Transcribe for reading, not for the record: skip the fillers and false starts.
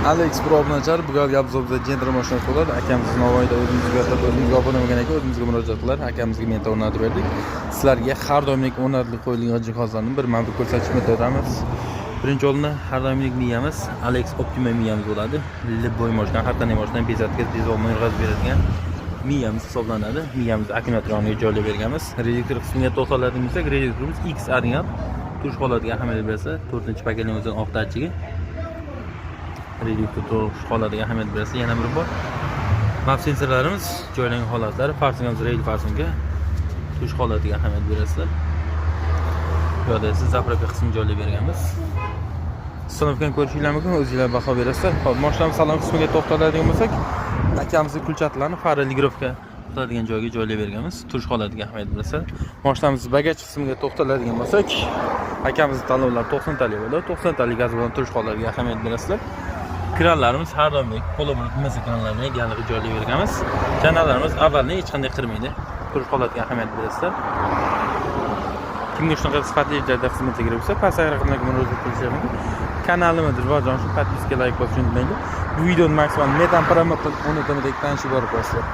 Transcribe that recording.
Alex Pro obunachilar, bu galgi obzorda Gentra mashina bo'ladi. Akamiz Navoiyda o'zimizga atab o'zimizga obuna bo'lgan ekan, o'zimizga murojaat qilib, akamizga menta o'rnatib berdik. Sizlarga har doimlik o'rnatilib qo'yilgan jihozlarni bir mana bir ko'rsatishni beramiz. Birinchi o'rinda har doimlik miyamiz Alex Optima miyamiz bo'ladi. Любой mashina, har qanday mashina bezatkaz, dizolmay yurg'azib beradigan miyamiz hisoblanadi. Miyamiz akkumulyator yoniga joylab berganmiz. Reduktor qismiga to'xtaladigan bo'lsak, reduktorimiz X arial tush holatiga ahamiyat bersa, 4-pakeling o'zining oq dachigi reduktor tush holatiga ahamiyat bersa, yana bir bor. Map sensorlarimiz joylangan holatlari, farsingimiz rail farsinga tush holatiga ahamiyat berasizlar. Bu yerda esa zapravka qismini joylab berganmiz. Stanovkani ko'rishinglar mumkin, o'zingizlar baho berasizlar. Hop, mashinamiz salon qismiga to'xtaladigan bo'lsak, akamizning kulchatlarni fara ligrovka qiladigan joyga joylab berganmiz. Tush holatiga ahamiyat berasizlar. Mashinamiz bagaj qismiga to'xtaladigan bo'lsak, akamizning tanlovlari 90 talik bo'ladi. 90 talik gaz bilan tush holatiga ahamiyat berasizlar. Kranlarimiz har doimdek qo'lobili masa kranlarini galga joylab berganmiz. Kanallarimiz avvaldan hech qanday qirmaydi. Tush holatiga ahamiyat berasizlar. Kimga shunaqa sifatli joyda xizmat kerak bo'lsa, pastdagi raqamlarga murojaat qilishingiz mumkin. Kanalimni rivojlanishi, podpiska, layk bosishni unutmanglar. Bu videoni maksimal metan parametr o'rnatilmadan tanishib borib qo'yasizlar.